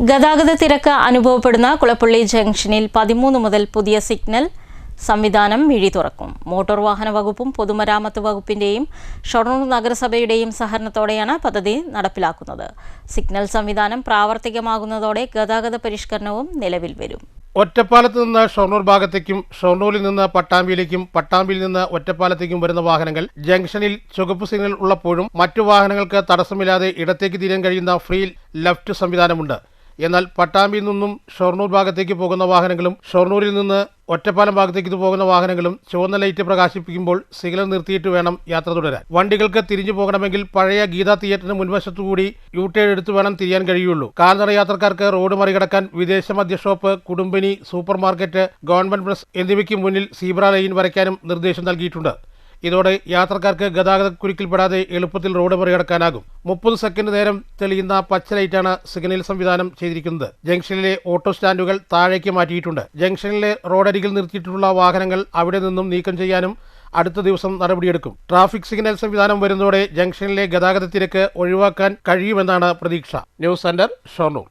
ഗതാഗത തിരക്ക് അനുഭവപ്പെടുന്ന കുളപ്പള്ളി ജംഗ്ഷനിൽ 13 മുതൽ പുതിയ സിഗ്നൽ സംവിധാനം മിഴി തുറക്കും. മോട്ടോർ വാഹന വകുപ്പും പൊതുമരാമത്ത് വകുപ്പിന്റെയും ഷൊർണൂർ നഗരസഭയുടെയും സഹകരണത്തോടെയാണ് പദ്ധതി നടപ്പിലാക്കുന്നത്. സിഗ്നൽ സംവിധാനം പ്രാവർത്തികമാകുന്നതോടെ ഗതാഗത പരിഷ്കരണവും നിലവിൽ വരും. ഒറ്റപ്പാലത്ത് നിന്ന് ഷൊർണൂർ ഭാഗത്തേക്കും ഷൊർണൂരിൽ നിന്ന് പട്ടാമ്പിയിലേക്കും പട്ടാമ്പിയിൽ നിന്ന് ഒറ്റപ്പാലത്തേക്കും വരുന്ന വാഹനങ്ങൾ ജംഗ്ഷനിൽ ചുവപ്പ് സിഗ്നൽ ഉള്ളപ്പോഴും മറ്റു വാഹനങ്ങൾക്ക് തടസ്സമില്ലാതെ ഇടത്തേക്ക് തിരിയാൻ കഴിയുന്ന ഫ്രീ ലെഫ്റ്റ് സംവിധാനമുണ്ട്. എന്നാൽ പട്ടാമ്പിയിൽ നിന്നും ഷൊർണൂർ ഭാഗത്തേക്ക് പോകുന്ന വാഹനങ്ങളും ഷൊർണൂരിൽ നിന്ന് ഒറ്റപ്പാലം ഭാഗത്തേക്ക് പോകുന്ന വാഹനങ്ങളും ചുവന്ന ലൈറ്റ് പ്രകാശിപ്പിക്കുമ്പോൾ സിഗ്നൽ നിർത്തിയിട്ട് വേണം യാത്ര തുടരാൻ. വണ്ടികൾക്ക് തിരിഞ്ഞു പോകണമെങ്കിൽ പഴയ ഗീതാ തിയേറ്ററിന് മുൻവശത്തുകൂടി യു-ടേൺ എടുത്തു വേണം തിരിയാൻ കഴിയുള്ളൂ. കാൽനട യാത്രക്കാർക്ക് റോഡ് മറികടക്കാൻ വിദേശ മദ്യ ഷോപ്പ്, കുടുംബിനി, സൂപ്പർ മാർക്കറ്റ്, ഗവൺമെന്റ് പ്രസ് എന്നിവയ്ക്ക് മുന്നിൽ സീബ്ര ലൈൻ വരയ്ക്കാനും നിർദ്ദേശം നൽകിയിട്ടുണ്ട്. ഇതോടെ യാത്രക്കാർക്ക് ഗതാഗത കുരുക്കിൽപ്പെടാതെ എളുപ്പത്തിൽ റോഡ് മറികടക്കാനാകും. 30 സെക്കൻഡ് നേരം തെളിയുന്ന പച്ച ലൈറ്റാണ് സിഗ്നൽ സംവിധാനം ചെയ്തിരിക്കുന്നത്. ജംഗ്ഷനിലെ ഓട്ടോ സ്റ്റാൻഡുകൾ താഴേക്ക് മാറ്റിയിട്ടുണ്ട്. ജംഗ്ഷനിലെ റോഡരികിൽ നിർത്തിയിട്ടുള്ള വാഹനങ്ങൾ അവിടെ നിന്നും നീക്കം ചെയ്യാനും അടുത്ത ദിവസം നടപടിയെടുക്കും. ട്രാഫിക് സിഗ്നൽ സംവിധാനം വരുന്നതോടെ ജംഗ്ഷനിലെ ഗതാഗത തിരക്ക് ഒഴിവാക്കാൻ കഴിയുമെന്നാണ് പ്രതീക്ഷ. News centre, Shoranur.